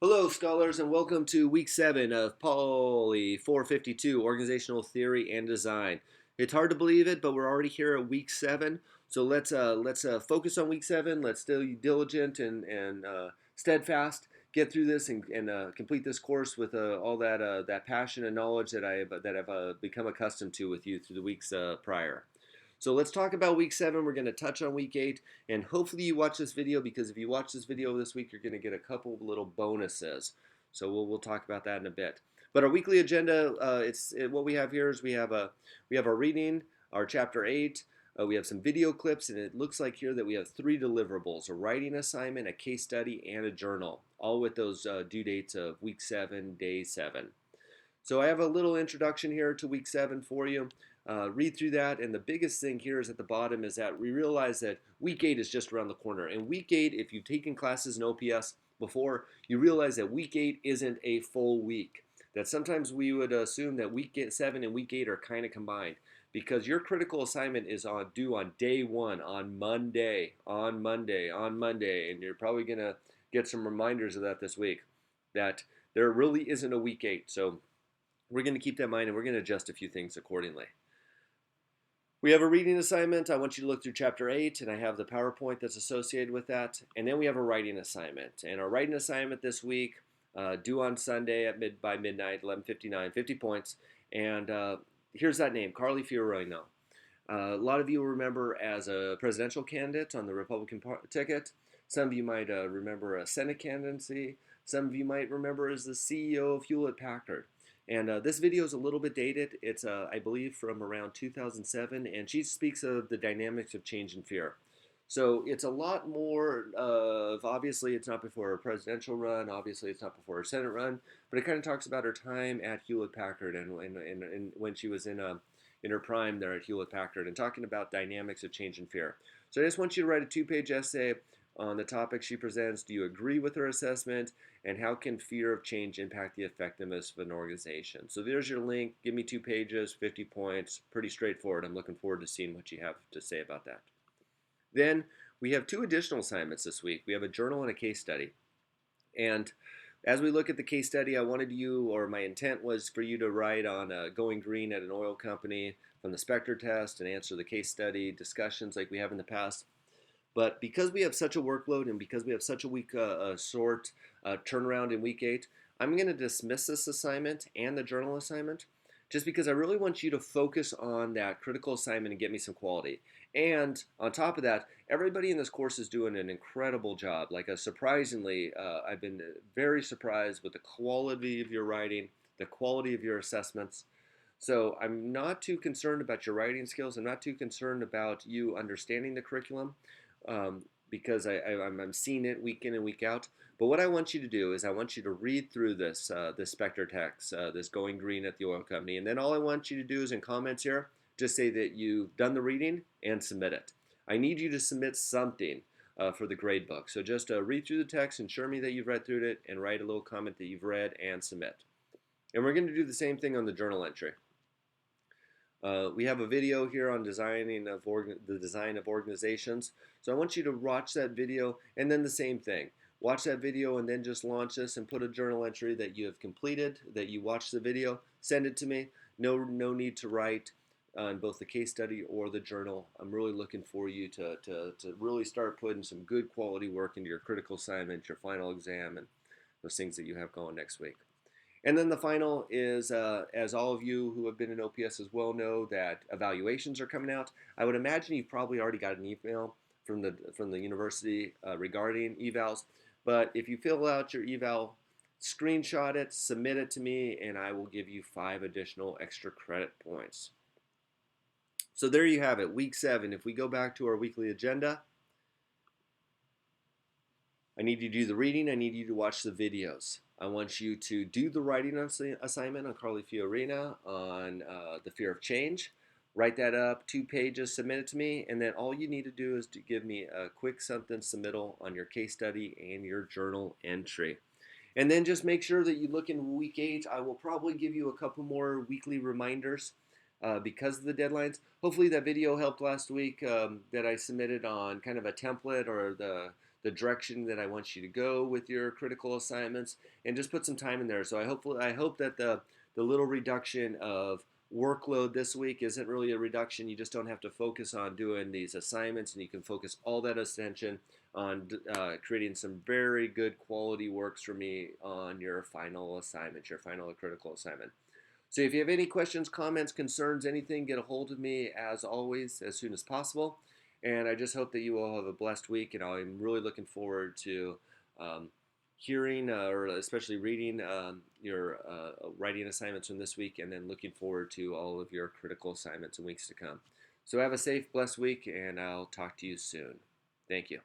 Hello, scholars, and welcome to week 7 of POL452, Organizational Theory and Design. It's hard to believe it, but we're already here at week 7. So let's focus on week 7. Let's stay diligent and steadfast. Get through this and complete this course with all that passion and knowledge that I've become accustomed to with you through the weeks prior. So let's talk about week 7. We're going to touch on week 8, and hopefully you watch this video, because if you watch this video this week, you're going to get a couple of little bonuses. So we'll talk about that in a bit. But our weekly agenda, what we have here is we have our reading, our chapter 8. We have some video clips, and it looks like here that we have 3 deliverables: a writing assignment, a case study, and a journal, all with those due dates of week 7, day 7. So I have a little introduction here to week 7 for you. Read through that, and the biggest thing here is at the bottom is that we realize that week 8 is just around the corner. And week 8, if you've taken classes in OPS before, you realize that week 8 isn't a full week. That sometimes we would assume that week 7 and week 8 are kind of combined, because your critical assignment is due on day 1, on Monday, and you're probably going to get some reminders of that this week, that there really isn't a week 8. So we're going to keep that in mind, and we're going to adjust a few things accordingly. We have a reading assignment. I want you to look through chapter 8, and I have the PowerPoint that's associated with that. And then we have a writing assignment. And our writing assignment this week, due on Sunday by midnight, 11:59, 50 points. And here's that name, Carly Fiorino. A lot of you will remember as a presidential candidate on the Republican ticket. Some of you might remember a Senate candidacy. Some of you might remember as the CEO of Hewlett-Packard. And this video is a little bit dated. It's, I believe, from around 2007, and she speaks of the dynamics of change and fear. So it's a lot more of, obviously, it's not before her presidential run, obviously it's not before her Senate run, but it kind of talks about her time at Hewlett-Packard and when she was in her prime there at Hewlett-Packard, and talking about dynamics of change and fear. So I just want you to write a 2-page essay on the topic she presents. Do you agree with her assessment? And how can fear of change impact the effectiveness of an organization? So there's your link. Give me 2 pages, 50 points. Pretty straightforward. I'm looking forward to seeing what you have to say about that. Then we have 2 additional assignments this week. We have a journal and a case study. And as we look at the case study, my intent was for you to write on going green at an oil company from the Spectre test and answer the case study discussions like we have in the past. But because we have such a workload and because we have such a weak turnaround in week 8, I'm going to dismiss this assignment and the journal assignment, just because I really want you to focus on that critical assignment and get me some quality. And on top of that, everybody in this course is doing an incredible job. Surprisingly, I've been very surprised with the quality of your writing, the quality of your assessments. So I'm not too concerned about your writing skills. I'm not too concerned about you understanding the curriculum. Because I'm seeing it week in and week out. But what I want you to do is I want you to read through this Spectre text, this going green at the oil company. And then all I want you to do is in comments here, just say that you've done the reading and submit it. I need you to submit something for the grade book. So just read through the text, ensure me that you've read through it, and write a little comment that you've read and submit. And we're going to do the same thing on the journal entry. We have a video here on the design of organizations. So I want you to watch that video, and then the same thing. Watch that video and then just launch this and put a journal entry that you have completed, that you watched the video. Send it to me. No need to write on both the case study or the journal. I'm really looking for you to really start putting some good quality work into your critical assignment, your final exam, and those things that you have going next week. And then the final is, as all of you who have been in OPS as well know, that evaluations are coming out. I would imagine you've probably already got an email from the university regarding evals. But if you fill out your eval, screenshot it, submit it to me, and I will give you 5 additional extra credit points. So there you have it, week 7. If we go back to our weekly agenda, I need you to do the reading. I need you to watch the videos. I want you to do the writing assignment on Carly Fiorina on the fear of change. Write that up, 2 pages, submit it to me, and then all you need to do is to give me a quick sentence submittal on your case study and your journal entry. And then just make sure that you look in week 8. I will probably give you a couple more weekly reminders because of the deadlines. Hopefully that video helped last week that I submitted on kind of a template or the the direction that I want you to go with your critical assignments, and just put some time in there. So I hope that the little reduction of workload this week isn't really a reduction. You just don't have to focus on doing these assignments, and you can focus all that attention on creating some very good quality works for me on your final assignment, your final critical assignment. So if you have any questions, comments, concerns, anything, get a hold of me as always as soon as possible. And I just hope that you all have a blessed week. And I'm really looking forward to um, hearing or especially reading your writing assignments from this week, and then looking forward to all of your critical assignments in weeks to come. So have a safe, blessed week, and I'll talk to you soon. Thank you.